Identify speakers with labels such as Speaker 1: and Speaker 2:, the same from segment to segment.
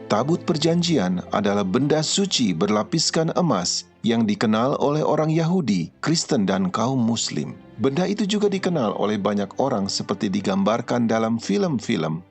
Speaker 1: Tabut Perjanjian adalah benda suci berlapiskan emas yang dikenal oleh orang Yahudi, Kristen, dan kaum Muslim. Benda itu juga dikenal oleh banyak orang seperti digambarkan dalam film-film.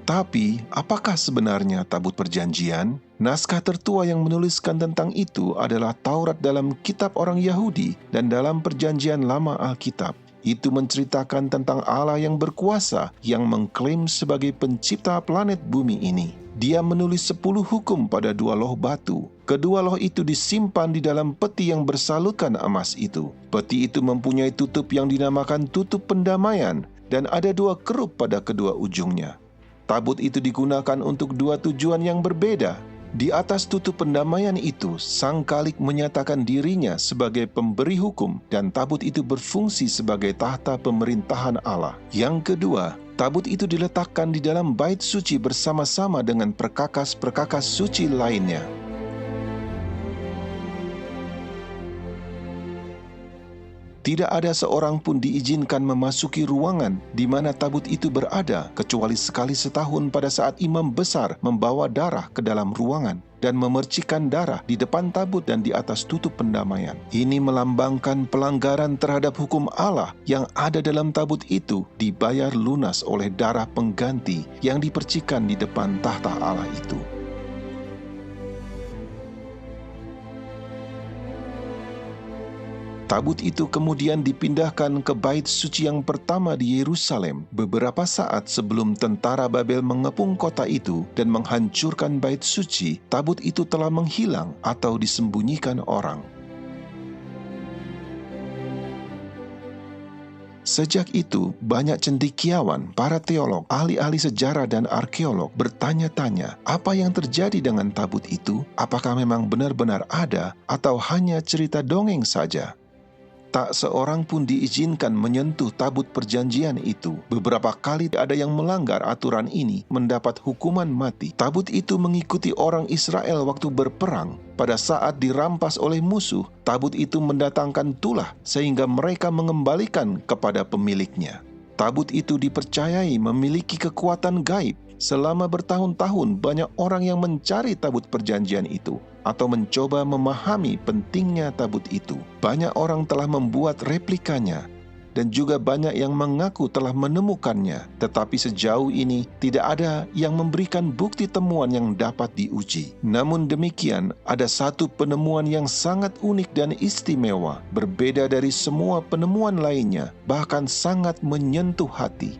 Speaker 1: Tapi, apakah sebenarnya Tabut Perjanjian? Naskah tertua yang menuliskan tentang itu adalah Taurat dalam kitab orang Yahudi dan dalam Perjanjian Lama Alkitab. Itu menceritakan tentang Allah yang berkuasa yang mengklaim sebagai pencipta planet bumi ini. Dia menulis 10 hukum pada 2 loh batu. Kedua loh itu disimpan di dalam peti yang bersalutkan emas itu. Peti itu mempunyai tutup yang dinamakan tutup pendamaian dan ada 2 kerup pada kedua ujungnya. Tabut itu digunakan untuk 2 tujuan yang berbeda. Di atas tutup pendamaian itu, Sang Khalik menyatakan dirinya sebagai pemberi hukum dan tabut itu berfungsi sebagai tahta pemerintahan Allah. Yang kedua, tabut itu diletakkan di dalam bait suci bersama-sama dengan perkakas-perkakas suci lainnya. Tidak ada seorang pun diizinkan memasuki ruangan di mana tabut itu berada, kecuali sekali setahun pada saat imam besar membawa darah ke dalam ruangan dan memercikan darah di depan tabut dan di atas tutup pendamaian. Ini melambangkan pelanggaran terhadap hukum Allah yang ada dalam tabut itu dibayar lunas oleh darah pengganti yang dipercikan di depan tahta Allah itu. Tabut itu kemudian dipindahkan ke bait suci yang pertama di Yerusalem beberapa saat sebelum tentara Babel mengepung kota itu dan menghancurkan bait suci. Tabut itu telah menghilang atau disembunyikan orang. Sejak itu, banyak cendekiawan, para teolog, ahli-ahli sejarah dan arkeolog bertanya-tanya, apa yang terjadi dengan tabut itu? Apakah memang benar-benar ada atau hanya cerita dongeng saja? Tak seorang pun diizinkan menyentuh tabut perjanjian itu. Beberapa kali ada yang melanggar aturan ini mendapat hukuman mati. Tabut itu mengikuti orang Israel waktu berperang. Pada saat dirampas oleh musuh, tabut itu mendatangkan tulah sehingga mereka mengembalikan kepada pemiliknya. Tabut itu dipercayai memiliki kekuatan gaib. Selama bertahun-tahun banyak orang yang mencari tabut perjanjian itu atau mencoba memahami pentingnya tabut itu. Banyak orang telah membuat replikanya dan juga banyak yang mengaku telah menemukannya. Tetapi sejauh ini tidak ada yang memberikan bukti temuan yang dapat diuji. Namun demikian, ada satu penemuan yang sangat unik dan istimewa, berbeda dari semua penemuan lainnya, bahkan sangat menyentuh hati.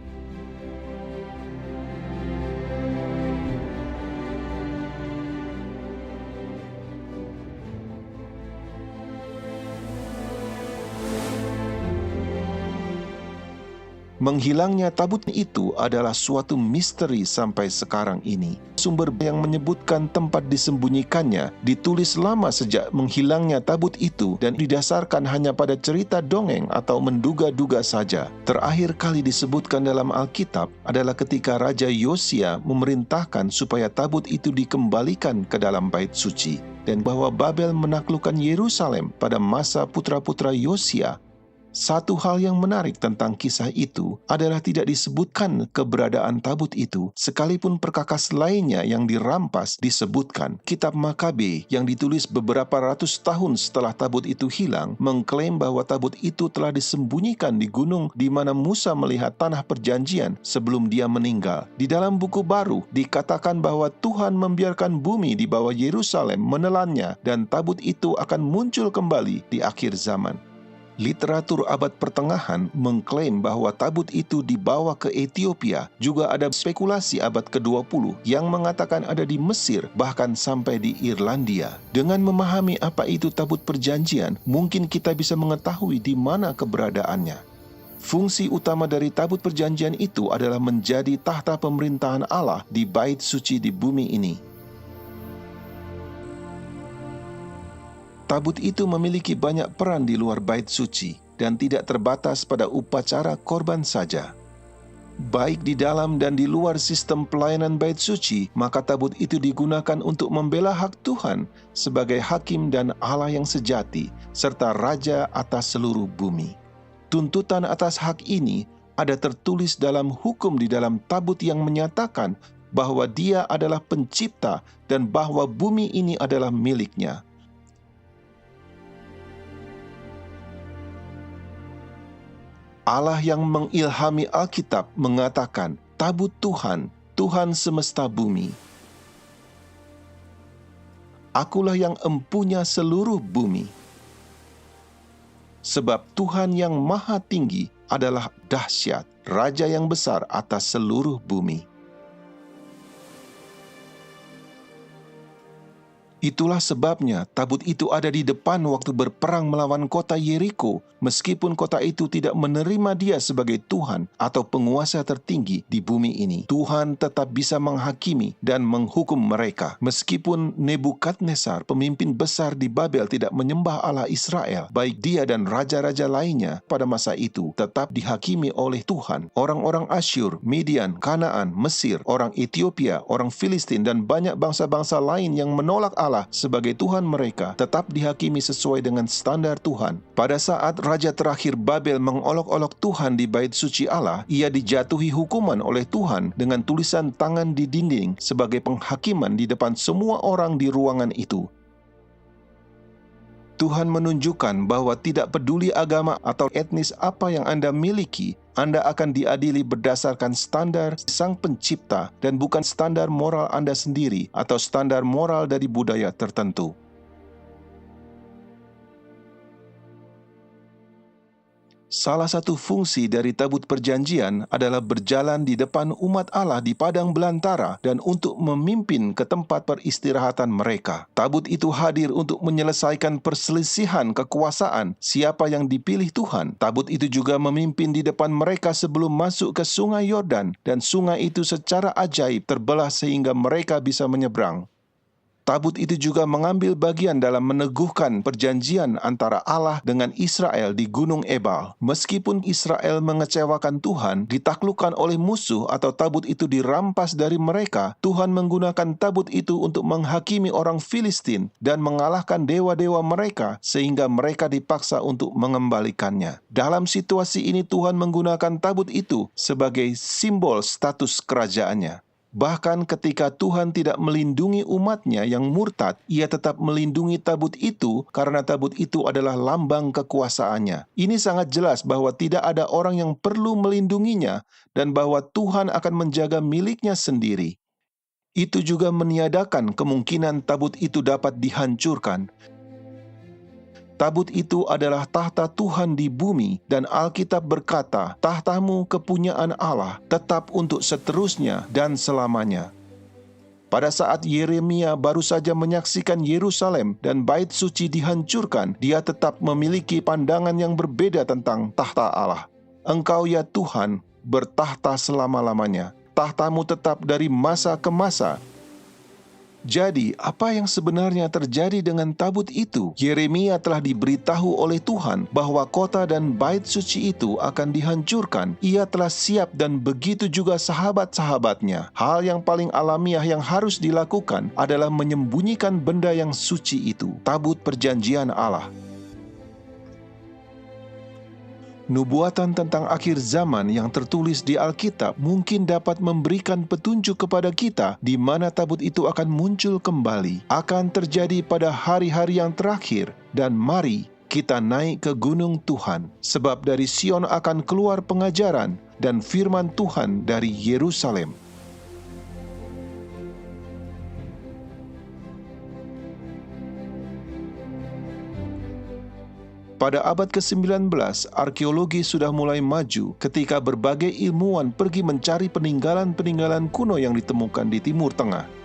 Speaker 1: Menghilangnya tabut itu adalah suatu misteri sampai sekarang ini. Sumber yang menyebutkan tempat disembunyikannya ditulis lama sejak menghilangnya tabut itu dan didasarkan hanya pada cerita dongeng atau menduga-duga saja. Terakhir kali disebutkan dalam Alkitab adalah ketika Raja Yosia memerintahkan supaya tabut itu dikembalikan ke dalam bait suci dan bahwa Babel menaklukkan Yerusalem pada masa putra-putra Yosia. Satu hal yang menarik tentang kisah itu adalah tidak disebutkan keberadaan tabut itu, sekalipun perkakas lainnya yang dirampas disebutkan. Kitab Makabe yang ditulis beberapa ratus tahun setelah tabut itu hilang, mengklaim bahwa tabut itu telah disembunyikan di gunung di mana Musa melihat tanah perjanjian sebelum dia meninggal. Di dalam buku baru, dikatakan bahwa Tuhan membiarkan bumi di bawah Yerusalem menelannya dan tabut itu akan muncul kembali di akhir zaman. Literatur abad pertengahan mengklaim bahwa tabut itu dibawa ke Ethiopia. Juga ada spekulasi abad ke-20 yang mengatakan ada di Mesir, bahkan sampai di Irlandia. Dengan memahami apa itu tabut perjanjian, mungkin kita bisa mengetahui di mana keberadaannya. Fungsi utama dari tabut perjanjian itu adalah menjadi tahta pemerintahan Allah di bait suci di bumi ini. Tabut itu memiliki banyak peran di luar bait suci dan tidak terbatas pada upacara korban saja. Baik di dalam dan di luar sistem pelayanan bait suci, maka tabut itu digunakan untuk membela hak Tuhan sebagai hakim dan Allah yang sejati, serta Raja atas seluruh bumi. Tuntutan atas hak ini ada tertulis dalam hukum di dalam tabut yang menyatakan bahwa Dia adalah pencipta dan bahwa bumi ini adalah miliknya. Allah yang mengilhami Alkitab mengatakan, tabut Tuhan, Tuhan semesta bumi. Akulah yang empunya seluruh bumi. Sebab Tuhan yang maha tinggi adalah dahsyat, Raja yang besar atas seluruh bumi. Itulah sebabnya tabut itu ada di depan waktu berperang melawan kota Yeriko, meskipun kota itu tidak menerima Dia sebagai Tuhan atau penguasa tertinggi di bumi ini. Tuhan tetap bisa menghakimi dan menghukum mereka. Meskipun Nebukadnezar, pemimpin besar di Babel, tidak menyembah Allah Israel, baik dia dan raja-raja lainnya pada masa itu tetap dihakimi oleh Tuhan. Orang-orang Asyur, Midian, Kanaan, Mesir, orang Ethiopia, orang Filistin, dan banyak bangsa-bangsa lain yang menolak Allah sebagai Tuhan mereka tetap dihakimi sesuai dengan standar Tuhan. Pada saat raja terakhir Babel mengolok-olok Tuhan di bait suci Allah, ia dijatuhi hukuman oleh Tuhan dengan tulisan tangan di dinding sebagai penghakiman di depan semua orang di ruangan itu. Tuhan menunjukkan bahwa tidak peduli agama atau etnis apa yang Anda miliki, Anda akan diadili berdasarkan standar Sang Pencipta dan bukan standar moral Anda sendiri atau standar moral dari budaya tertentu. Salah satu fungsi dari tabut perjanjian adalah berjalan di depan umat Allah di padang belantara dan untuk memimpin ke tempat peristirahatan mereka. Tabut itu hadir untuk menyelesaikan perselisihan kekuasaan siapa yang dipilih Tuhan. Tabut itu juga memimpin di depan mereka sebelum masuk ke sungai Yordan, dan sungai itu secara ajaib terbelah sehingga mereka bisa menyeberang. Tabut itu juga mengambil bagian dalam meneguhkan perjanjian antara Allah dengan Israel di Gunung Ebal. Meskipun Israel mengecewakan Tuhan, ditaklukkan oleh musuh atau tabut itu dirampas dari mereka, Tuhan menggunakan tabut itu untuk menghakimi orang Filistin dan mengalahkan dewa-dewa mereka sehingga mereka dipaksa untuk mengembalikannya. Dalam situasi ini Tuhan menggunakan tabut itu sebagai simbol status kerajaannya. Bahkan ketika Tuhan tidak melindungi umatnya yang murtad, Ia tetap melindungi tabut itu karena tabut itu adalah lambang kekuasaannya. Ini sangat jelas bahwa tidak ada orang yang perlu melindunginya dan bahwa Tuhan akan menjaga miliknya sendiri. Itu juga meniadakan kemungkinan tabut itu dapat dihancurkan. Tabut itu adalah tahta Tuhan di bumi, dan Alkitab berkata, tahtamu kepunyaan Allah, tetap untuk seterusnya dan selamanya. Pada saat Yeremia baru saja menyaksikan Yerusalem dan bait suci dihancurkan, dia tetap memiliki pandangan yang berbeda tentang tahta Allah. Engkau ya Tuhan, bertahta selama-lamanya. Tahtamu tetap dari masa ke masa. Jadi, apa yang sebenarnya terjadi dengan tabut itu? Yeremia telah diberitahu oleh Tuhan bahwa kota dan bait suci itu akan dihancurkan. Ia telah siap dan begitu juga sahabat-sahabatnya. Hal yang paling alamiah yang harus dilakukan adalah menyembunyikan benda yang suci itu, tabut perjanjian Allah. Nubuatan tentang akhir zaman yang tertulis di Alkitab mungkin dapat memberikan petunjuk kepada kita di mana tabut itu akan muncul kembali. Akan terjadi pada hari-hari yang terakhir, dan mari kita naik ke gunung Tuhan, sebab dari Sion akan keluar pengajaran dan firman Tuhan dari Yerusalem. Pada abad ke-19, arkeologi sudah mulai maju ketika berbagai ilmuwan pergi mencari peninggalan-peninggalan kuno yang ditemukan di Timur Tengah.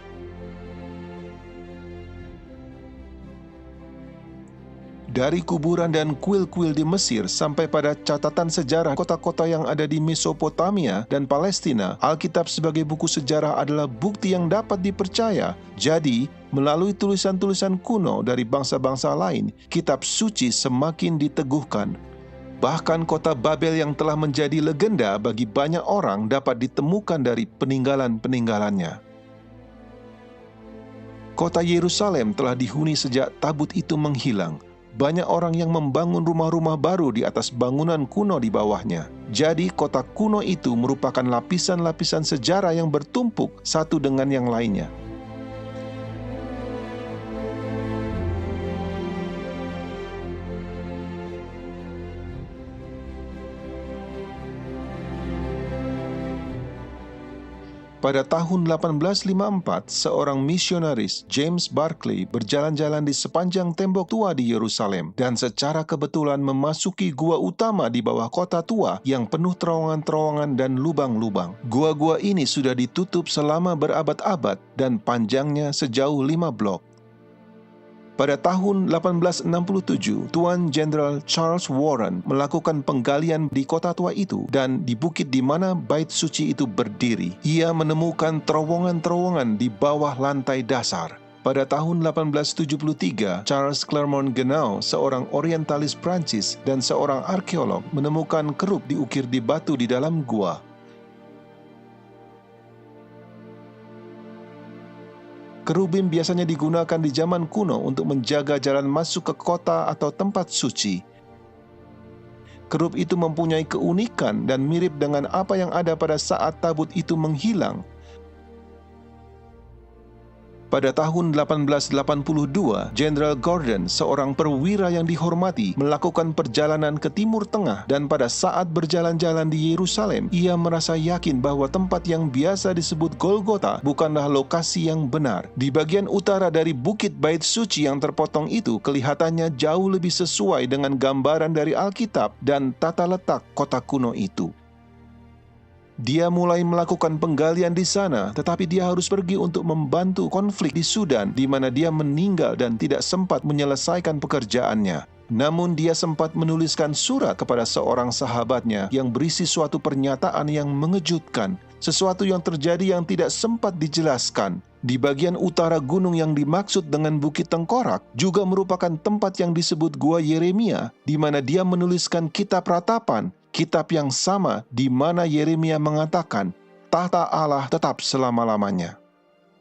Speaker 1: Dari kuburan dan kuil-kuil di Mesir sampai pada catatan sejarah kota-kota yang ada di Mesopotamia dan Palestina, Alkitab sebagai buku sejarah adalah bukti yang dapat dipercaya. Jadi, melalui tulisan-tulisan kuno dari bangsa-bangsa lain, kitab suci semakin diteguhkan. Bahkan kota Babel yang telah menjadi legenda bagi banyak orang dapat ditemukan dari peninggalan-peninggalannya. Kota Yerusalem telah dihuni sejak tabut itu menghilang. Banyak orang yang membangun rumah-rumah baru di atas bangunan kuno di bawahnya. Jadi kota kuno itu merupakan lapisan-lapisan sejarah yang bertumpuk satu dengan yang lainnya. Pada tahun 1854, seorang misionaris, James Barclay, berjalan-jalan di sepanjang tembok tua di Yerusalem dan secara kebetulan memasuki gua utama di bawah kota tua yang penuh terowongan-terowongan dan lubang-lubang. Gua-gua ini sudah ditutup selama berabad-abad dan panjangnya sejauh 5 blok. Pada tahun 1867, Tuan Jenderal Charles Warren melakukan penggalian di kota tua itu dan di bukit di mana bait suci itu berdiri. Ia menemukan terowongan-terowongan di bawah lantai dasar. Pada tahun 1873, Charles Clermont Ganneau, seorang orientalis Prancis dan seorang arkeolog, menemukan kerup diukir di batu di dalam gua. Kerubim biasanya digunakan di zaman kuno untuk menjaga jalan masuk ke kota atau tempat suci. Kerub itu mempunyai keunikan dan mirip dengan apa yang ada pada saat tabut itu menghilang. Pada tahun 1882, Jenderal Gordon, seorang perwira yang dihormati, melakukan perjalanan ke Timur Tengah dan pada saat berjalan-jalan di Yerusalem, ia merasa yakin bahwa tempat yang biasa disebut Golgota bukanlah lokasi yang benar. Di bagian utara dari bukit bait suci yang terpotong itu kelihatannya jauh lebih sesuai dengan gambaran dari Alkitab dan tata letak kota kuno itu. Dia mulai melakukan penggalian di sana, tetapi dia harus pergi untuk membantu konflik di Sudan, di mana dia meninggal dan tidak sempat menyelesaikan pekerjaannya. Namun dia sempat menuliskan surat kepada seorang sahabatnya yang berisi suatu pernyataan yang mengejutkan, sesuatu yang terjadi yang tidak sempat dijelaskan. Di bagian utara gunung yang dimaksud dengan Bukit Tengkorak juga merupakan tempat yang disebut Gua Yeremia, di mana dia menuliskan kitab ratapan, kitab yang sama di mana Yeremia mengatakan, tahta Allah tetap selama-lamanya.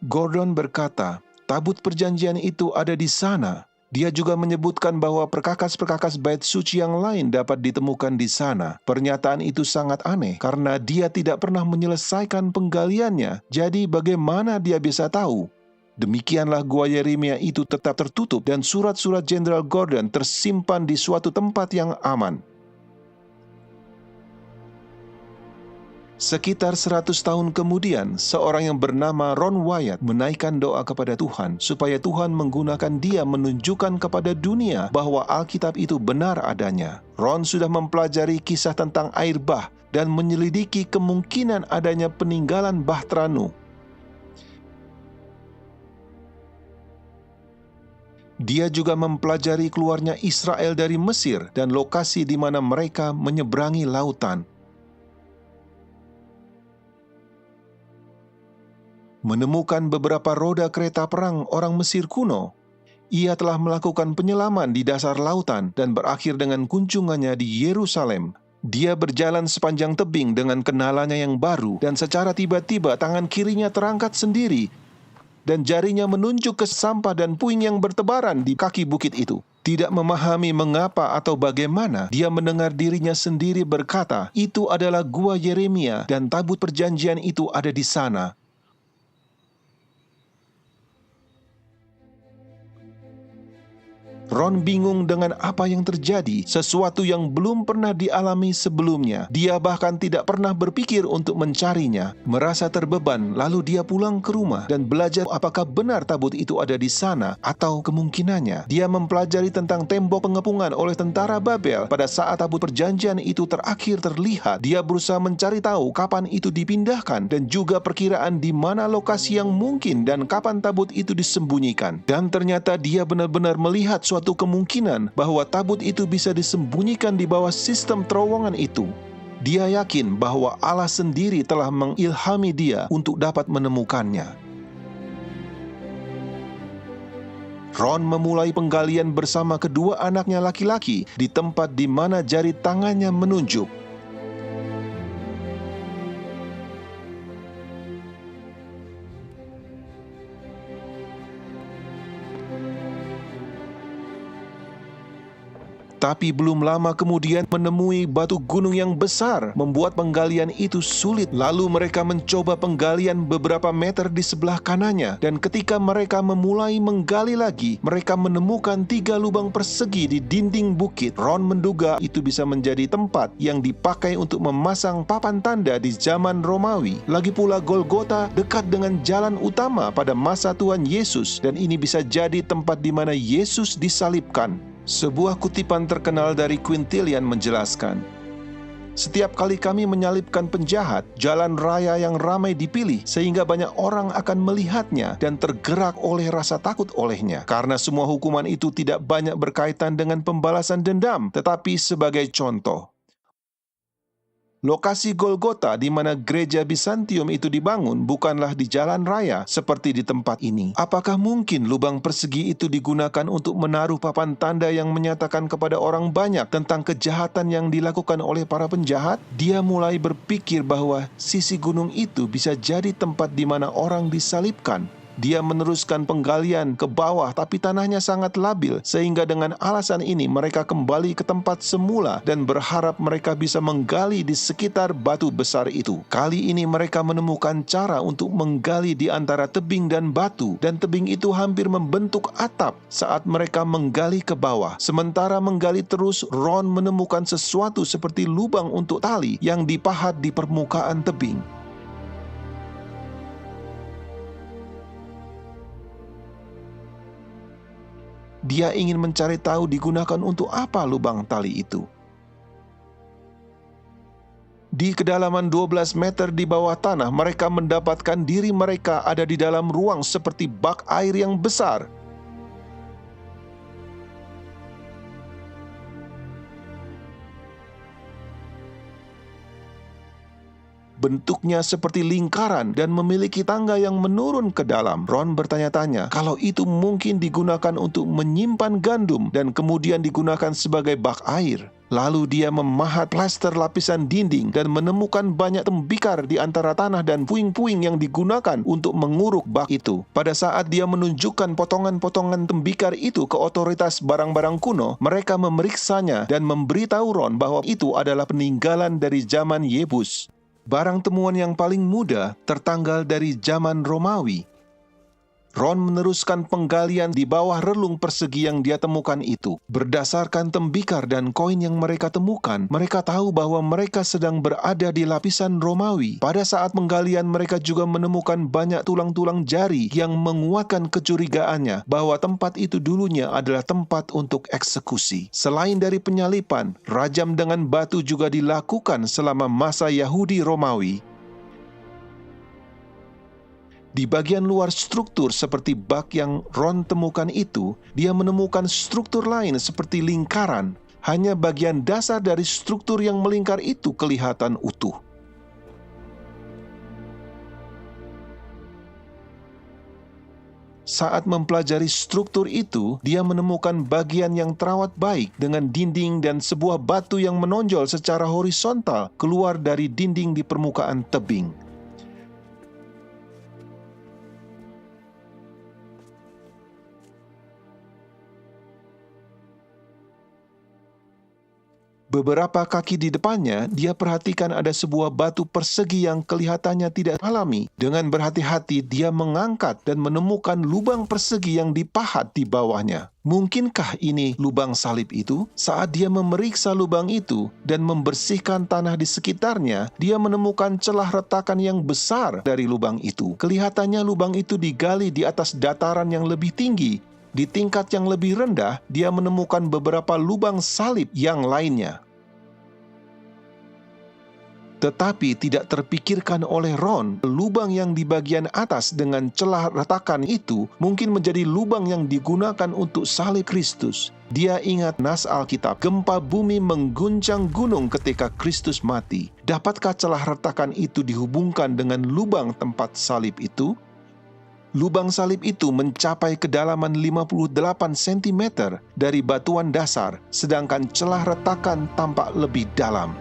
Speaker 1: Gordon berkata, tabut perjanjian itu ada di sana. Dia juga menyebutkan bahwa perkakas-perkakas bait suci yang lain dapat ditemukan di sana. Pernyataan itu sangat aneh karena dia tidak pernah menyelesaikan penggaliannya. Jadi bagaimana dia bisa tahu? Demikianlah Gua Yeremia itu tetap tertutup dan surat-surat Jenderal Gordon tersimpan di suatu tempat yang aman. Sekitar 100 tahun kemudian, seorang yang bernama Ron Wyatt menaikkan doa kepada Tuhan supaya Tuhan menggunakan dia menunjukkan kepada dunia bahwa Alkitab itu benar adanya. Ron sudah mempelajari kisah tentang air bah dan menyelidiki kemungkinan adanya peninggalan Bahtera Nuh. Dia juga mempelajari keluarnya Israel dari Mesir dan lokasi di mana mereka menyeberangi lautan. Menemukan beberapa roda kereta perang orang Mesir kuno. Ia telah melakukan penyelaman di dasar lautan dan berakhir dengan kunjungannya di Yerusalem. Dia berjalan sepanjang tebing dengan kenalannya yang baru dan secara tiba-tiba tangan kirinya terangkat sendiri dan jarinya menunjuk ke sampah dan puing yang bertebaran di kaki bukit itu. Tidak memahami mengapa atau bagaimana, dia mendengar dirinya sendiri berkata, itu adalah Gua Yeremia dan tabut perjanjian itu ada di sana. Ron bingung dengan apa yang terjadi, sesuatu yang belum pernah dialami sebelumnya. Dia bahkan tidak pernah berpikir untuk mencarinya. Merasa terbeban, lalu dia pulang ke rumah dan belajar apakah benar tabut itu ada di sana atau kemungkinannya. Dia mempelajari tentang tembok pengepungan oleh tentara Babel pada saat tabut perjanjian itu terakhir terlihat. Dia berusaha mencari tahu kapan itu dipindahkan dan juga perkiraan di mana lokasi yang mungkin dan kapan tabut itu disembunyikan. Dan ternyata dia benar-benar melihat suatu kemungkinan bahwa tabut itu bisa disembunyikan di bawah sistem terowongan itu. Dia yakin bahwa Allah sendiri telah mengilhami dia untuk dapat menemukannya. Ron memulai penggalian bersama kedua anaknya laki-laki di tempat di mana jari tangannya menunjuk. Tetapi belum lama kemudian menemui batu gunung yang besar, membuat penggalian itu sulit. Lalu mereka mencoba penggalian beberapa meter di sebelah kanannya, dan ketika mereka memulai menggali lagi, mereka menemukan 3 lubang persegi di dinding bukit. Ron menduga itu bisa menjadi tempat yang dipakai untuk memasang papan tanda di zaman Romawi. Lagi pula Golgota dekat dengan jalan utama pada masa Tuhan Yesus, dan ini bisa jadi tempat di mana Yesus disalibkan. Sebuah kutipan terkenal dari Quintilian menjelaskan, "Setiap kali kami menyalibkan penjahat, jalan raya yang ramai dipilih sehingga banyak orang akan melihatnya dan tergerak oleh rasa takut olehnya. Karena semua hukuman itu tidak banyak berkaitan dengan pembalasan dendam, tetapi sebagai contoh." Lokasi Golgota di mana gereja Bizantium itu dibangun bukanlah di jalan raya seperti di tempat ini. Apakah mungkin lubang persegi itu digunakan untuk menaruh papan tanda yang menyatakan kepada orang banyak tentang kejahatan yang dilakukan oleh para penjahat? Dia mulai berpikir bahwa sisi gunung itu bisa jadi tempat di mana orang disalibkan. Dia meneruskan penggalian ke bawah, tapi tanahnya sangat labil, sehingga dengan alasan ini mereka kembali ke tempat semula dan berharap mereka bisa menggali di sekitar batu besar itu. Kali ini mereka menemukan cara untuk menggali di antara tebing dan batu, dan tebing itu hampir membentuk atap saat mereka menggali ke bawah. Sementara menggali terus, Ron menemukan sesuatu seperti lubang untuk tali yang dipahat di permukaan tebing. Dia ingin mencari tahu digunakan untuk apa lubang tali itu. Di kedalaman 12 meter di bawah tanah, mereka mendapatkan diri mereka ada di dalam ruang seperti bak air yang besar. Bentuknya seperti lingkaran dan memiliki tangga yang menurun ke dalam. Ron bertanya-tanya kalau itu mungkin digunakan untuk menyimpan gandum dan kemudian digunakan sebagai bak air. Lalu dia memahat plaster lapisan dinding dan menemukan banyak tembikar di antara tanah dan puing-puing yang digunakan untuk menguruk bak itu. Pada saat dia menunjukkan potongan-potongan tembikar itu ke otoritas barang-barang kuno, mereka memeriksanya dan memberitahu Ron bahwa itu adalah peninggalan dari zaman Yebus. Barang temuan yang paling muda tertanggal dari zaman Romawi. Ron meneruskan penggalian di bawah relung persegi yang dia temukan itu. Berdasarkan tembikar dan koin yang mereka temukan, mereka tahu bahwa mereka sedang berada di lapisan Romawi. Pada saat penggalian, mereka juga menemukan banyak tulang-tulang jari yang menguatkan kecurigaannya bahwa tempat itu dulunya adalah tempat untuk eksekusi. Selain dari penyalipan, rajam dengan batu juga dilakukan selama masa Yahudi Romawi. Di bagian luar struktur seperti bak yang Ron temukan itu, dia menemukan struktur lain seperti lingkaran. Hanya bagian dasar dari struktur yang melingkar itu kelihatan utuh. Saat mempelajari struktur itu, dia menemukan bagian yang terawat baik dengan dinding dan sebuah batu yang menonjol secara horizontal keluar dari dinding di permukaan tebing. Beberapa kaki di depannya, dia perhatikan ada sebuah batu persegi yang kelihatannya tidak alami. Dengan berhati-hati, dia mengangkat dan menemukan lubang persegi yang dipahat di bawahnya. Mungkinkah ini lubang salib itu? Saat dia memeriksa lubang itu dan membersihkan tanah di sekitarnya, dia menemukan celah retakan yang besar dari lubang itu. Kelihatannya lubang itu digali di atas dataran yang lebih tinggi. Di tingkat yang lebih rendah, dia menemukan beberapa lubang salib yang lainnya. Tetapi tidak terpikirkan oleh Ron, lubang yang di bagian atas dengan celah retakan itu mungkin menjadi lubang yang digunakan untuk salib Kristus. Dia ingat nas Alkitab, gempa bumi mengguncang gunung ketika Kristus mati. Dapatkah celah retakan itu dihubungkan dengan lubang tempat salib itu? Lubang salib itu mencapai kedalaman 58 cm dari batuan dasar, sedangkan celah retakan tampak lebih dalam.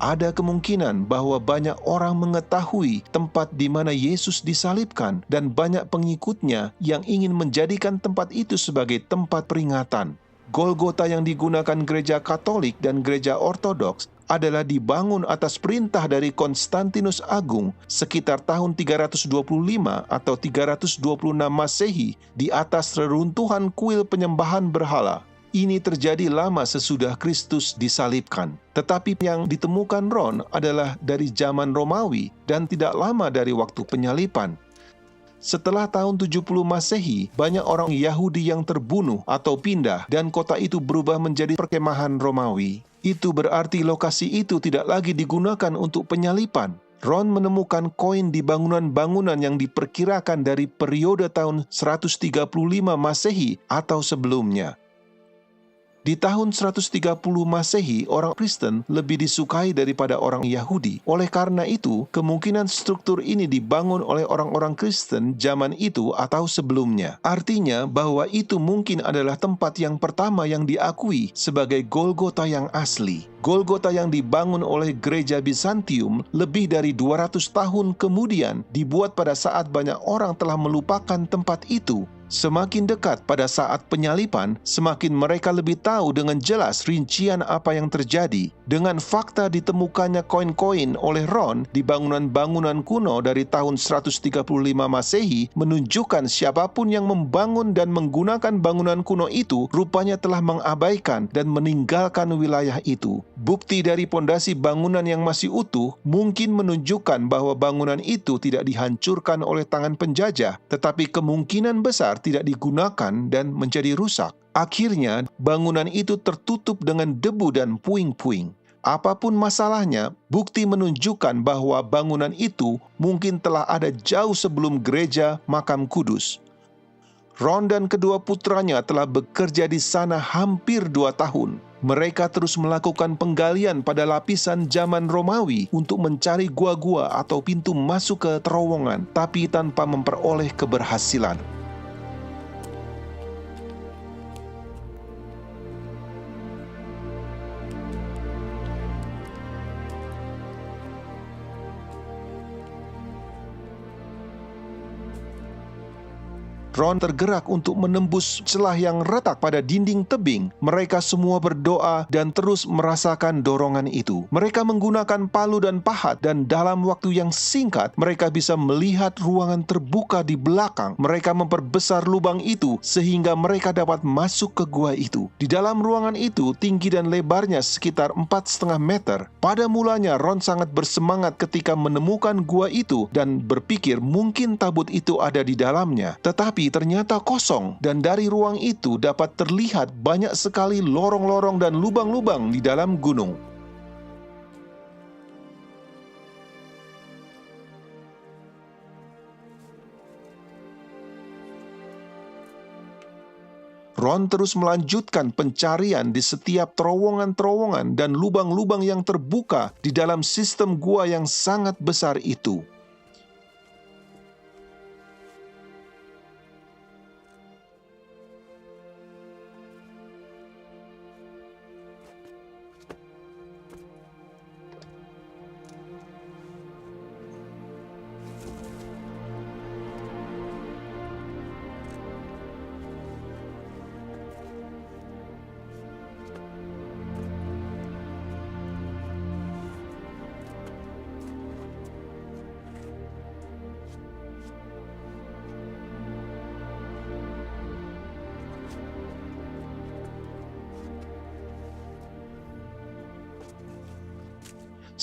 Speaker 1: Ada kemungkinan bahwa banyak orang mengetahui tempat di mana Yesus disalibkan dan banyak pengikutnya yang ingin menjadikan tempat itu sebagai tempat peringatan. Golgota yang digunakan gereja Katolik dan gereja Ortodoks adalah dibangun atas perintah dari Konstantinus Agung sekitar tahun 325 atau 326 Masehi di atas reruntuhan kuil penyembahan berhala. Ini terjadi lama sesudah Kristus disalibkan. Tetapi yang ditemukan Ron adalah dari zaman Romawi dan tidak lama dari waktu penyaliban. Setelah tahun 70 Masehi, banyak orang Yahudi yang terbunuh atau pindah dan kota itu berubah menjadi perkemahan Romawi. Itu berarti lokasi itu tidak lagi digunakan untuk penyaliban. Ron menemukan koin di bangunan-bangunan yang diperkirakan dari periode tahun 135 Masehi atau sebelumnya. Di tahun 130 Masehi, orang Kristen lebih disukai daripada orang Yahudi. Oleh karena itu, kemungkinan struktur ini dibangun oleh orang-orang Kristen zaman itu atau sebelumnya. Artinya bahwa itu mungkin adalah tempat yang pertama yang diakui sebagai Golgota yang asli. Golgota yang dibangun oleh gereja Bizantium lebih dari 200 tahun kemudian dibuat pada saat banyak orang telah melupakan tempat itu. Semakin dekat pada saat penyaliban, semakin mereka lebih tahu dengan jelas rincian apa yang terjadi. Dengan fakta ditemukannya koin-koin oleh Ron di bangunan-bangunan kuno dari tahun 135 Masehi menunjukkan siapapun yang membangun dan menggunakan bangunan kuno itu rupanya telah mengabaikan dan meninggalkan wilayah itu. Bukti dari pondasi bangunan yang masih utuh mungkin menunjukkan bahwa bangunan itu tidak dihancurkan oleh tangan penjajah, tetapi kemungkinan besar tidak digunakan dan menjadi rusak. Akhirnya, bangunan itu tertutup dengan debu dan puing-puing. Apapun masalahnya, bukti menunjukkan bahwa bangunan itu mungkin telah ada jauh sebelum gereja makam kudus. Ron dan kedua putranya telah bekerja di sana hampir 2 tahun. Mereka terus melakukan penggalian pada lapisan zaman Romawi untuk mencari gua-gua atau pintu masuk ke terowongan, tapi tanpa memperoleh keberhasilan. Ron tergerak untuk menembus celah yang retak pada dinding tebing. Mereka semua berdoa dan terus merasakan dorongan itu. Mereka menggunakan palu dan pahat, dan dalam waktu yang singkat, mereka bisa melihat ruangan terbuka di belakang. Mereka memperbesar lubang itu sehingga mereka dapat masuk ke gua itu. Di dalam ruangan itu, tinggi dan lebarnya sekitar 4,5 meter. Pada mulanya, Ron sangat bersemangat ketika menemukan gua itu dan berpikir mungkin tabut itu ada di dalamnya. Tetapi ternyata kosong, dan dari ruang itu dapat terlihat banyak sekali lorong-lorong dan lubang-lubang di dalam gunung. Ron terus melanjutkan pencarian di setiap terowongan-terowongan dan lubang-lubang yang terbuka di dalam sistem gua yang sangat besar itu.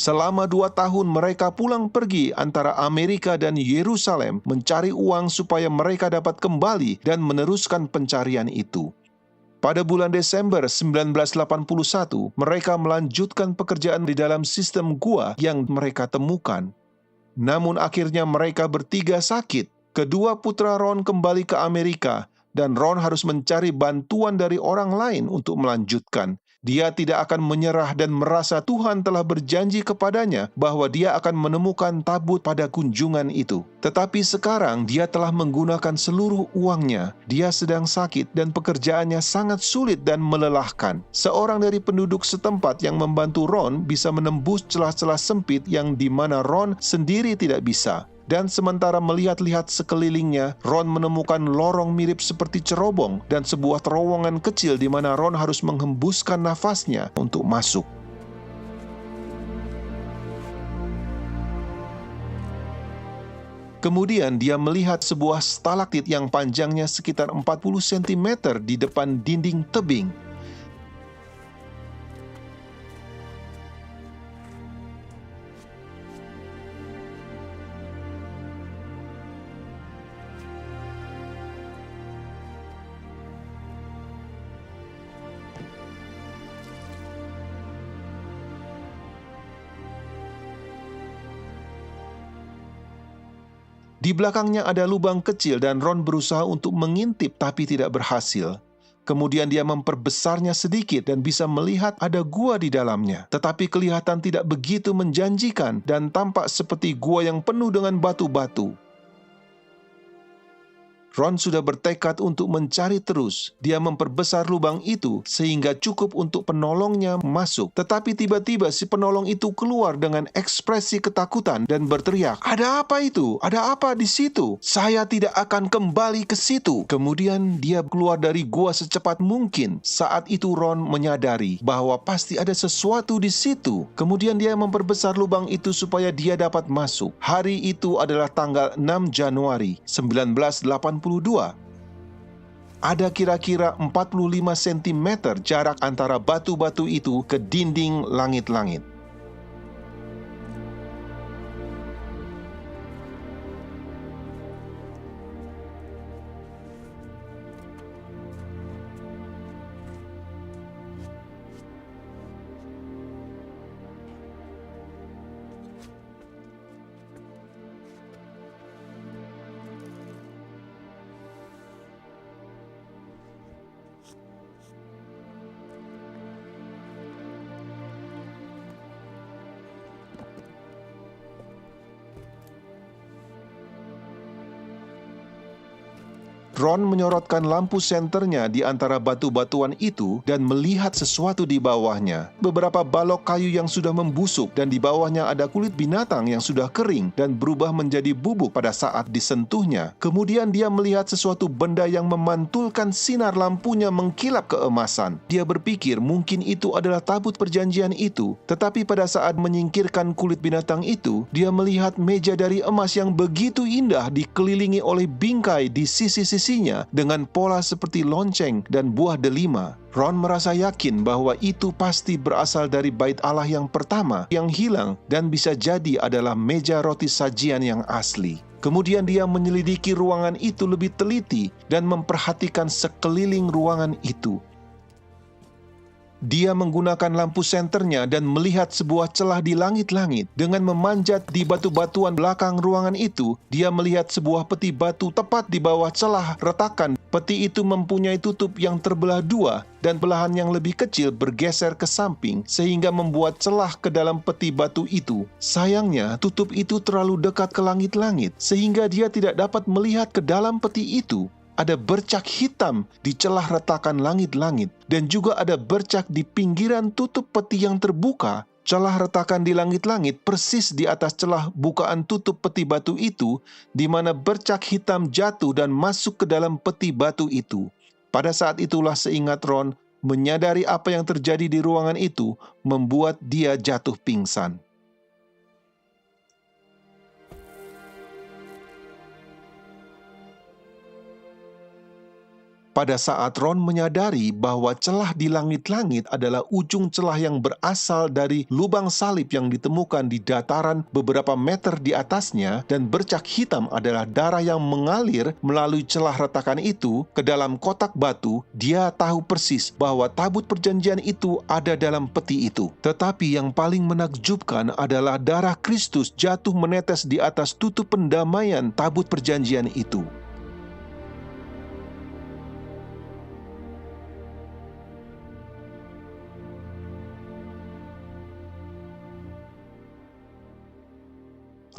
Speaker 1: Selama 2 tahun mereka pulang pergi antara Amerika dan Yerusalem mencari uang supaya mereka dapat kembali dan meneruskan pencarian itu. Pada bulan Desember 1981, mereka melanjutkan pekerjaan di dalam sistem gua yang mereka temukan. Namun akhirnya mereka bertiga sakit. Kedua putra Ron kembali ke Amerika dan Ron harus mencari bantuan dari orang lain untuk melanjutkan. Dia tidak akan menyerah dan merasa Tuhan telah berjanji kepadanya bahwa dia akan menemukan tabut pada kunjungan itu. Tetapi sekarang dia telah menggunakan seluruh uangnya. Dia sedang sakit dan pekerjaannya sangat sulit dan melelahkan. Seorang dari penduduk setempat yang membantu Ron bisa menembus celah-celah sempit yang di mana Ron sendiri tidak bisa. Dan sementara melihat-lihat sekelilingnya, Ron menemukan lorong mirip seperti cerobong dan sebuah terowongan kecil di mana Ron harus menghembuskan nafasnya untuk masuk. Kemudian dia melihat sebuah stalaktit yang panjangnya sekitar 40 cm di depan dinding tebing. Di belakangnya ada lubang kecil dan Ron berusaha untuk mengintip tapi tidak berhasil. Kemudian dia memperbesarnya sedikit dan bisa melihat ada gua di dalamnya. Tetapi kelihatan tidak begitu menjanjikan dan tampak seperti gua yang penuh dengan batu-batu. Ron sudah bertekad untuk mencari terus. Dia memperbesar lubang itu sehingga cukup untuk penolongnya masuk. Tetapi tiba-tiba si penolong itu keluar dengan ekspresi ketakutan dan berteriak, "Ada apa itu? Ada apa di situ? Saya tidak akan kembali ke situ." Kemudian dia keluar dari gua secepat mungkin. Saat itu Ron menyadari bahwa pasti ada sesuatu di situ. Kemudian dia memperbesar lubang itu supaya dia dapat masuk. Hari itu adalah tanggal 6 Januari 1982. Ada kira-kira 45 cm jarak antara batu-batu itu ke dinding langit-langit. Ron menyorotkan lampu senternya di antara batu-batuan itu dan melihat sesuatu di bawahnya. Beberapa balok kayu yang sudah membusuk dan di bawahnya ada kulit binatang yang sudah kering dan berubah menjadi bubuk pada saat disentuhnya. Kemudian dia melihat sesuatu benda yang memantulkan sinar lampunya mengkilap keemasan. Dia berpikir mungkin itu adalah tabut perjanjian itu. Tetapi pada saat menyingkirkan kulit binatang itu, dia melihat meja dari emas yang begitu indah dikelilingi oleh bingkai di sisi-sisi dengan pola seperti lonceng dan buah delima. Ron merasa yakin bahwa itu pasti berasal dari bait Allah yang pertama yang hilang dan bisa jadi adalah meja roti sajian yang asli. Kemudian dia menyelidiki ruangan itu lebih teliti dan memperhatikan sekeliling ruangan itu. Dia menggunakan lampu senternya dan melihat sebuah celah di langit-langit. Dengan memanjat di batu-batuan belakang ruangan itu, dia melihat sebuah peti batu tepat di bawah celah retakan. Peti itu mempunyai tutup yang terbelah dua dan belahan yang lebih kecil bergeser ke samping sehingga membuat celah ke dalam peti batu itu. Sayangnya, tutup itu terlalu dekat ke langit-langit sehingga dia tidak dapat melihat ke dalam peti itu. Ada bercak hitam di celah retakan langit-langit dan juga ada bercak di pinggiran tutup peti yang terbuka. Celah retakan di langit-langit persis di atas celah bukaan tutup peti batu itu, di mana bercak hitam jatuh dan masuk ke dalam peti batu itu. Pada saat itulah seingat Ron, menyadari apa yang terjadi di ruangan itu membuat dia jatuh pingsan. Pada saat Ron menyadari bahwa celah di langit-langit adalah ujung celah yang berasal dari lubang salib yang ditemukan di dataran beberapa meter di atasnya dan bercak hitam adalah darah yang mengalir melalui celah retakan itu ke dalam kotak batu, dia tahu persis bahwa tabut perjanjian itu ada dalam peti itu. Tetapi yang paling menakjubkan adalah darah Kristus jatuh menetes di atas tutup pendamaian tabut perjanjian itu.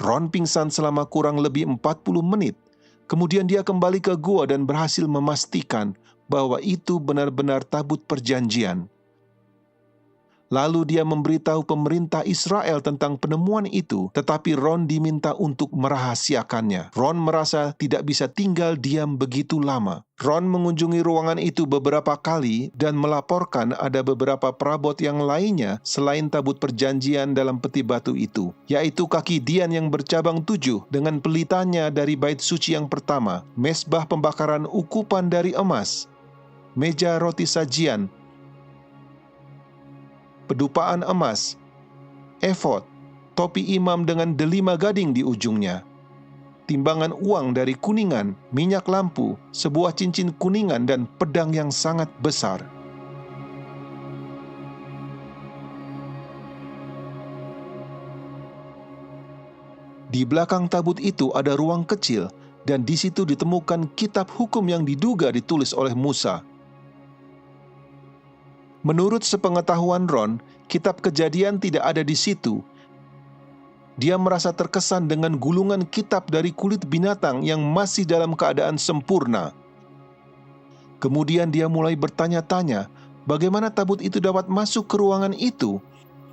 Speaker 1: Ron pingsan selama kurang lebih 40 menit. Kemudian dia kembali ke gua dan berhasil memastikan bahwa itu benar-benar tabut perjanjian. Lalu dia memberitahu pemerintah Israel tentang penemuan itu, tetapi Ron diminta untuk merahasiakannya. Ron merasa tidak bisa tinggal diam begitu lama. Ron mengunjungi ruangan itu beberapa kali dan melaporkan ada beberapa perabot yang lainnya selain tabut perjanjian dalam peti batu itu, yaitu kaki Dian yang bercabang 7 dengan pelitanya dari bait suci yang pertama, mesbah pembakaran ukupan dari emas, meja roti sajian, pedupaan emas, efod, topi imam dengan delima gading di ujungnya, timbangan uang dari kuningan, minyak lampu, sebuah cincin kuningan, dan pedang yang sangat besar. Di belakang tabut itu ada ruang kecil, dan di situ ditemukan kitab hukum yang diduga ditulis oleh Musa. Menurut sepengetahuan Ron, kitab Kejadian tidak ada di situ. Dia merasa terkesan dengan gulungan kitab dari kulit binatang yang masih dalam keadaan sempurna. Kemudian dia mulai bertanya-tanya, bagaimana tabut itu dapat masuk ke ruangan itu?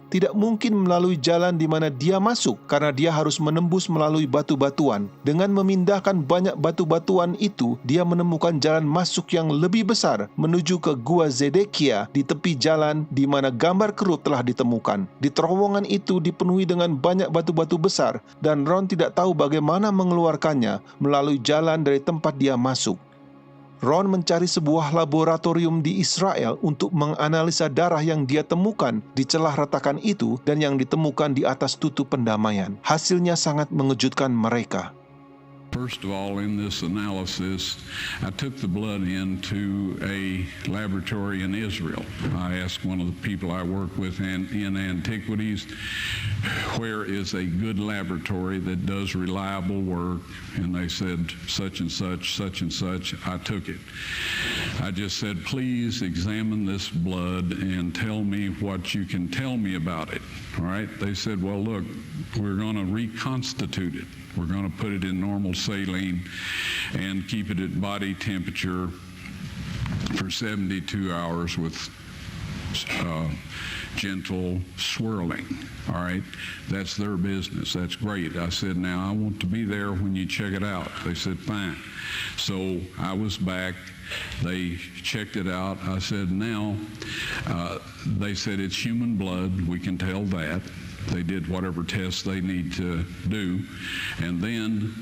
Speaker 1: Tidak mungkin melalui jalan di mana dia masuk, karena dia harus menembus melalui batu-batuan. Dengan memindahkan banyak batu-batuan itu, dia menemukan jalan masuk yang lebih besar menuju ke Gua Zedekia di tepi jalan di mana gambar kerub telah ditemukan. Di terowongan itu dipenuhi dengan banyak batu-batu besar, dan Ron tidak tahu bagaimana mengeluarkannya melalui jalan dari tempat dia masuk. Ron mencari sebuah laboratorium di Israel untuk menganalisa darah yang dia temukan di celah retakan itu dan yang ditemukan di atas tutup pendamaian. Hasilnya sangat mengejutkan mereka.
Speaker 2: First of all, in this analysis, I took the blood into a laboratory in Israel. I asked one of the people I work with in antiquities, where is a good laboratory that does reliable work? And they said, such and such, such and such. I took it. I just said, please examine this blood and tell me what you can tell me about it. All right? They said, well, look, we're going to reconstitute it. We're going to put it in normal saline and keep it at body temperature for 72 hours with gentle swirling. All right, that's their business. That's great. I said, now I want to be there when you check it out. They said, fine. So I was back. They checked it out. I said, now, they said it's human blood. We can tell that. They did whatever tests they need to do. And then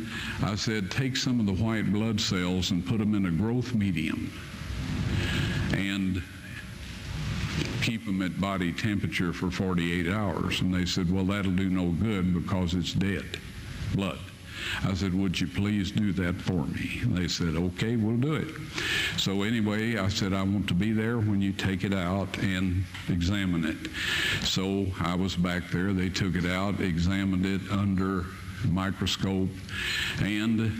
Speaker 2: I said, take some of the white blood cells and put them in a growth medium and keep them at body temperature for 48 hours. And they said, well, that'll do no good because it's dead blood. I said, would you please do that for me? And they said, okay, we'll do it. So anyway, I said, I want to be there when you take it out and examine it. So I was back there. They took it out, examined it under a microscope, and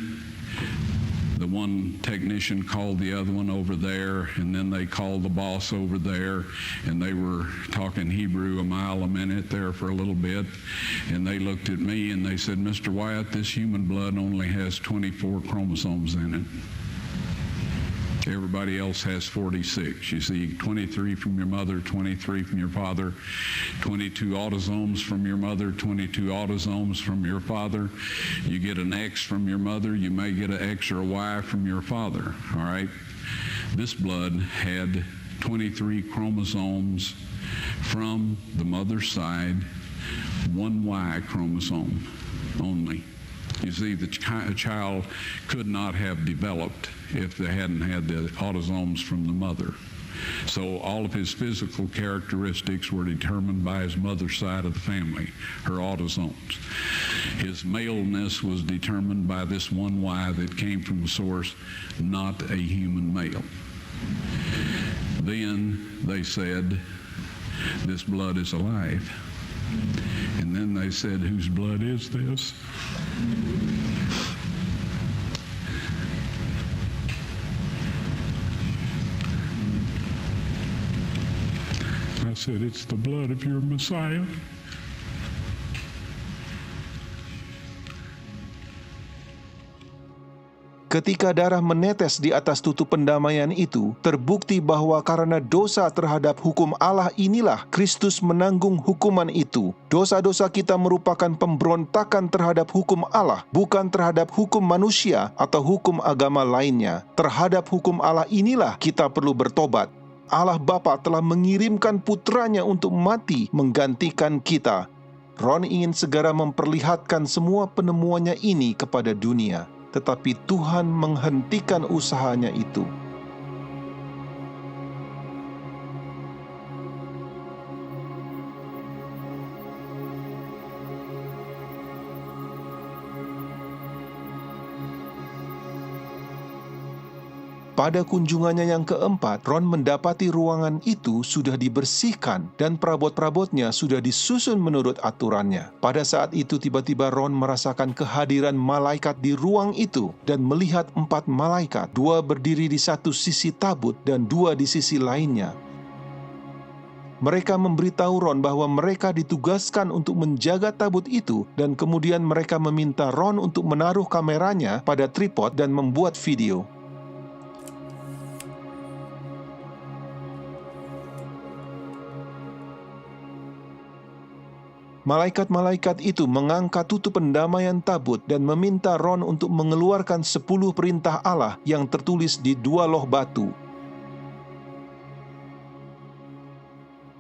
Speaker 2: the one technician called the other one over there, and then they called the boss over there, and they were talking Hebrew a mile a minute there for a little bit, and they looked at me and they said, Mr. Wyatt, this human blood only has 24 chromosomes in it. Everybody else has 46. You see, 23 from your mother, 23 from your father, 22 autosomes from your mother, 22 autosomes from your father. You get an X from your mother, you may get an X or a Y from your father, all right? This blood had 23 chromosomes from the mother's side, one Y chromosome only. You see, the child could not have developed if they hadn't had the autosomes from the mother. So all of his physical characteristics were determined by his mother's side of the family, her autosomes. His maleness was determined by this one Y that came from the source, not a human male. Then they said, this blood is alive. And then they said, whose blood is this? I said, it's the blood of your Messiah.
Speaker 1: Ketika darah menetes di atas tutup pendamaian itu, terbukti bahwa karena dosa terhadap hukum Allah inilah Kristus menanggung hukuman itu. Dosa-dosa kita merupakan pemberontakan terhadap hukum Allah, bukan terhadap hukum manusia atau hukum agama lainnya. Terhadap hukum Allah inilah kita perlu bertobat. Allah Bapa telah mengirimkan putranya untuk mati menggantikan kita. Ron ingin segera memperlihatkan semua penemuannya ini kepada dunia. Tetapi Tuhan menghentikan usahanya itu. Pada kunjungannya yang keempat, Ron mendapati ruangan itu sudah dibersihkan dan perabot-perabotnya sudah disusun menurut aturannya. Pada saat itu tiba-tiba Ron merasakan kehadiran malaikat di ruang itu dan melihat 4 malaikat, 2 berdiri di satu sisi tabut dan 2 di sisi lainnya. Mereka memberitahu Ron bahwa mereka ditugaskan untuk menjaga tabut itu dan kemudian mereka meminta Ron untuk menaruh kameranya pada tripod dan membuat video. Malaikat-malaikat itu mengangkat tutup pendamaian tabut dan meminta Ron untuk mengeluarkan 10 perintah Allah yang tertulis di 2 loh batu.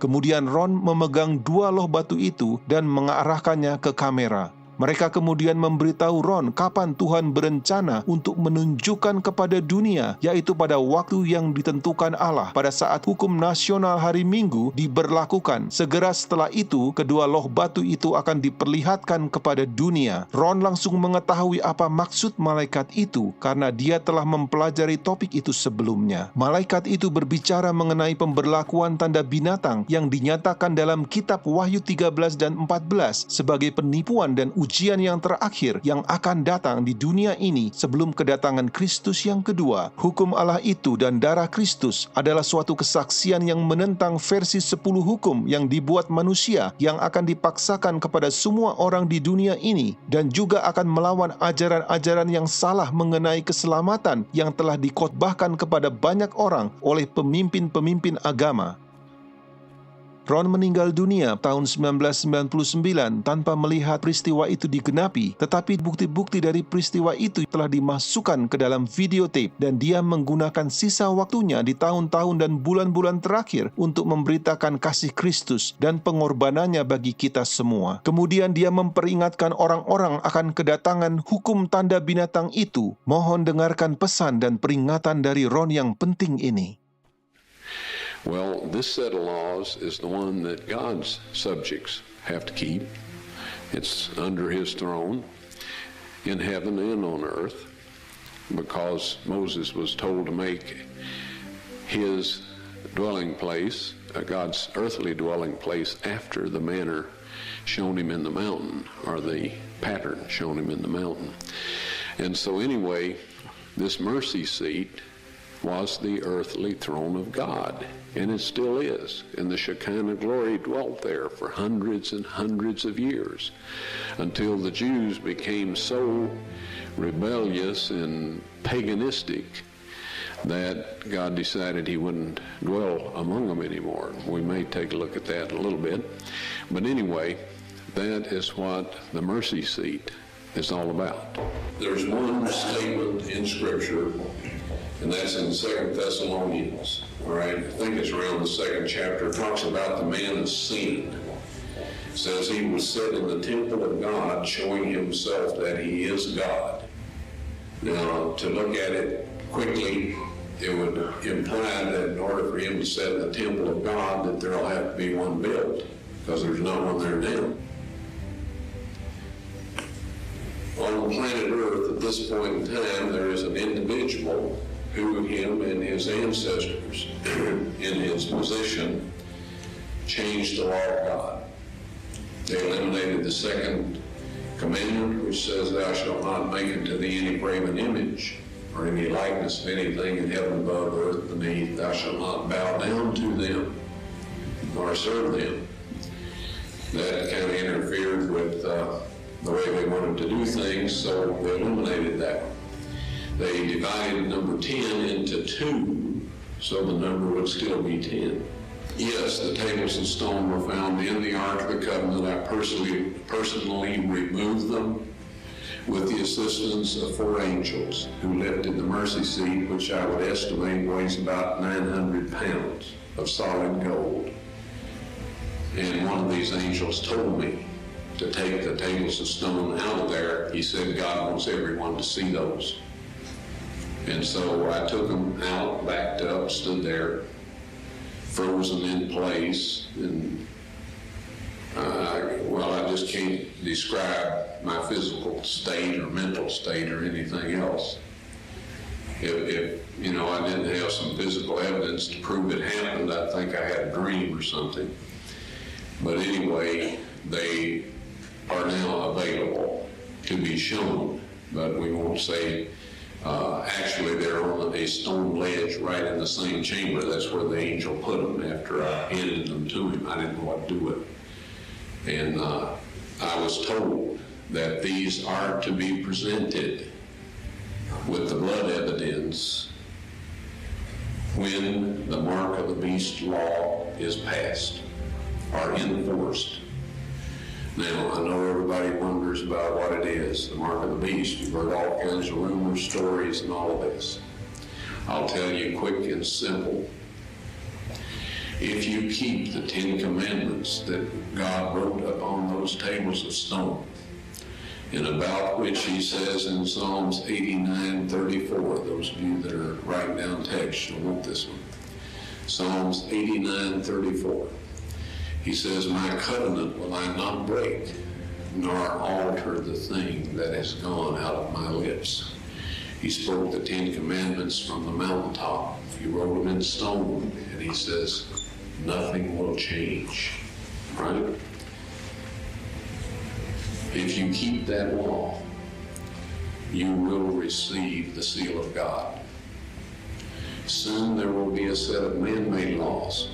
Speaker 1: Kemudian Ron memegang 2 loh batu itu dan mengarahkannya ke kamera. Mereka kemudian memberitahu Ron kapan Tuhan berencana untuk menunjukkan kepada dunia, yaitu pada waktu yang ditentukan Allah pada saat hukum nasional hari Minggu diberlakukan. Segera setelah itu, kedua loh batu itu akan diperlihatkan kepada dunia. Ron langsung mengetahui apa maksud malaikat itu karena dia telah mempelajari topik itu sebelumnya. Malaikat itu berbicara mengenai pemberlakuan tanda binatang yang dinyatakan dalam kitab Wahyu 13 dan 14 sebagai penipuan dan ujian yang terakhir yang akan datang di dunia ini sebelum kedatangan Kristus yang kedua. Hukum Allah itu dan darah Kristus adalah suatu kesaksian yang menentang versi 10 hukum yang dibuat manusia yang akan dipaksakan kepada semua orang di dunia ini dan juga akan melawan ajaran-ajaran yang salah mengenai keselamatan yang telah dikhotbahkan kepada banyak orang oleh pemimpin-pemimpin agama. Ron meninggal dunia tahun 1999 tanpa melihat peristiwa itu digenapi, tetapi bukti-bukti dari peristiwa itu telah dimasukkan ke dalam videotape dan dia menggunakan sisa waktunya di tahun-tahun dan bulan-bulan terakhir untuk memberitakan kasih Kristus dan pengorbanannya bagi kita semua. Kemudian dia memperingatkan orang-orang akan kedatangan hukum tanda binatang itu. Mohon dengarkan pesan dan peringatan dari Ron yang penting ini.
Speaker 3: Well, this set of laws is the one that God's subjects have to keep. It's under His throne in heaven and on earth, because Moses was told to make his dwelling place, God's earthly dwelling place, after the manner shown him in the mountain, or the pattern shown him in the mountain. And so anyway, this mercy seat was the earthly throne of God, and it still is. And the Shekinah glory dwelt there for hundreds and hundreds of years until the Jews became so rebellious and paganistic that God decided He wouldn't dwell among them anymore. We may take a look at that a little bit. But anyway, that is what the mercy seat is all about. There's one statement in Scripture, and that's in 2 Thessalonians, all right? I think it's around the 2nd chapter. It talks about the man of sin. It says he was set in the temple of God, showing himself that he is God. Now, to look at it quickly, it would imply that in order for him to set in the temple of God, that there'll have to be one built, because there's no one there now. On planet Earth, at this point in time, there is an individual who him and his ancestors in his position changed the law of God. They eliminated the second commandment, which says, "Thou shalt not make unto thee any graven image or any likeness of anything in heaven above, earth beneath. Thou shalt not bow down to them nor serve them." That kind of interfered with the way they wanted to do things, so they eliminated that. They divided number 10 into 2, so the number would still be 10. Yes, the tables of stone were found in the Ark of the Covenant. I personally removed them with the assistance of 4 angels who lifted the mercy seat, which I would estimate weighs about 900 pounds of solid gold. And one of these angels told me to take the tables of stone out of there. He said God wants everyone to see those. And so I took them out, backed up, stood there, frozen in place, and I just can't describe my physical state or mental state or anything else. If I didn't have some physical evidence to prove it happened, I think I had a dream or something. But anyway, they are now available to be shown, but we won't say. Actually, they're on a stone ledge right in the same chamber. That's where the angel put them after I handed them to him. I didn't know what to do with them. And I was told that these are to be presented with the blood evidence when the mark of the beast law is passed or enforced. Now, I know everybody wonders about what it is, the mark of the beast. You've heard all kinds of rumors, stories, and all of this. I'll tell you quick and simple. If you keep the 10 commandments that God wrote upon those tables of stone, and about which he says in Psalms 89:34, those of you that are writing down text, you'll want this one. Psalms 89:34. He says, my covenant will I not break, nor alter the thing that has gone out of my lips. He spoke the 10 commandments from the mountaintop. He wrote them in stone, and he says, nothing will change, right? If you keep that law, you will receive the seal of God. Soon there will be a set of man-made laws,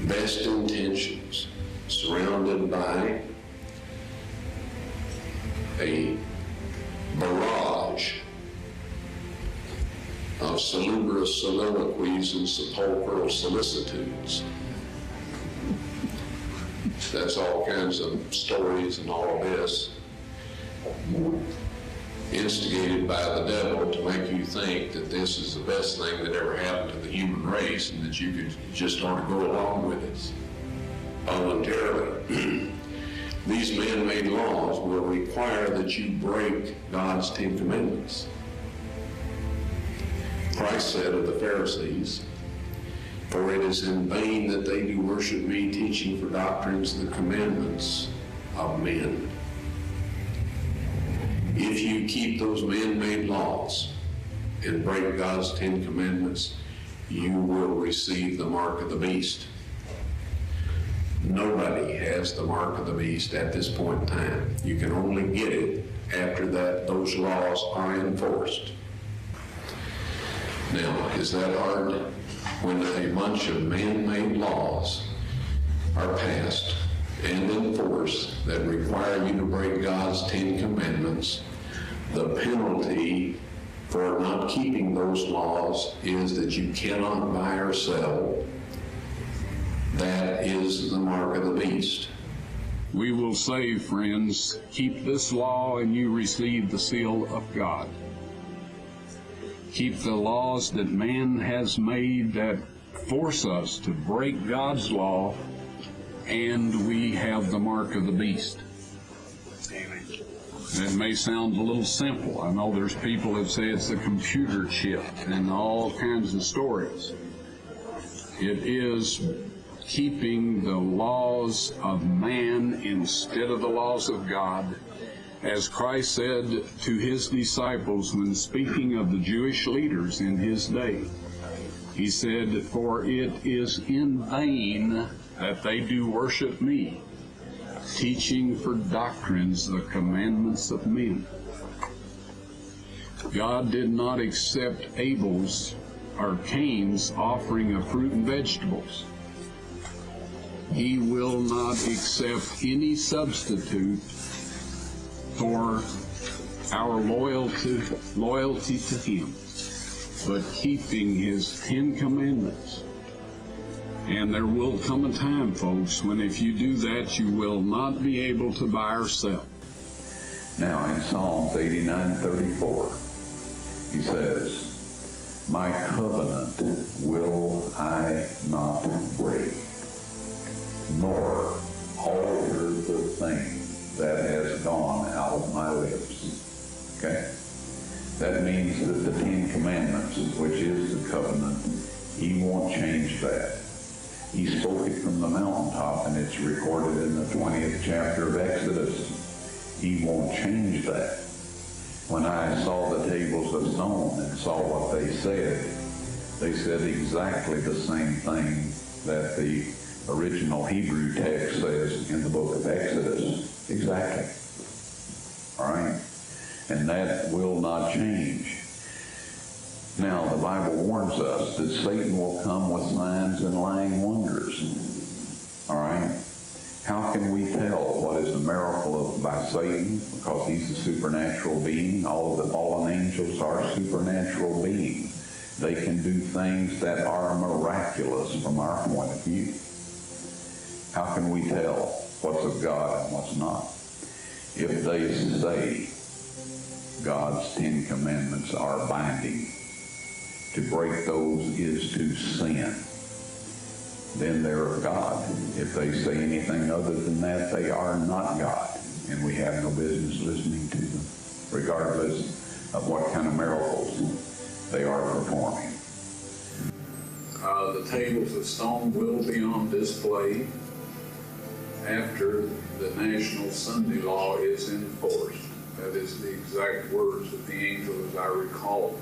Speaker 3: best intentions, surrounded by a barrage of salubrious soliloquies and sepulchral solicitudes. That's all kinds of stories and all of this, instigated by the devil to make you think that this is the best thing that ever happened to the human race and that you could just want to go along with it voluntarily. These man-made laws will require that you break God's 10 commandments. Christ said of the Pharisees, for it is in vain that they do worship me, teaching for doctrines the commandments of men. If you keep those man-made laws and break God's 10 commandments, you will receive the mark of the beast. Nobody has the mark of the beast at this point in time. You can only get it after that those laws are enforced. Now, is that hard? When a bunch of man-made laws are passed and enforced that require you to break God's 10 commandments, the penalty for not keeping those laws is that you cannot buy or sell. That is the mark of the beast.
Speaker 2: We will say, friends, keep this law and you receive the seal of God. Keep the laws that man has made that force us to break God's law, and we have the mark of the beast. That may sound a little simple. I know there's people that say it's a computer chip and all kinds of stories. It is keeping the laws of man instead of the laws of God. As Christ said to his disciples when speaking of the Jewish leaders in his day, he said, for it is in vain that they do worship me, teaching for doctrines the commandments of men. God did not accept Abel's or Cain's offering of fruit and vegetables. He will not accept any substitute for our loyalty to Him, but keeping His 10 Commandments. And there will come a time, folks, when if you do that, you will not be able to buy or sell.
Speaker 4: Now, in Psalms 89:34, he says, "My covenant will I not break, nor alter the thing that has gone out of my lips." Okay? That means that the 10 Commandments, which is the covenant, He won't change that. He spoke it from the mountaintop, and it's recorded in the 20th chapter of Exodus. He won't change that. When I saw the tables of stone and saw what they said exactly the same thing that the original Hebrew text says in the book of Exodus. Exactly. All right? And that will not change. Now, the Bible warns us that Satan will come with signs and lying wonders. All right? How can we tell what is a miracle by Satan? Because he's a supernatural being. All of the fallen angels are supernatural beings. They can do things that are miraculous from our point of view. How can we tell what's of God and what's not? If they say God's 10 Commandments are binding, to break those is to sin, then they're of God. If they say anything other than that, they are not God, and we have no business listening to them, regardless of what kind of miracles they are performing.
Speaker 2: The tables of stone will be on display after the National Sunday Law is enforced. That is the exact words of the angel, as I recall.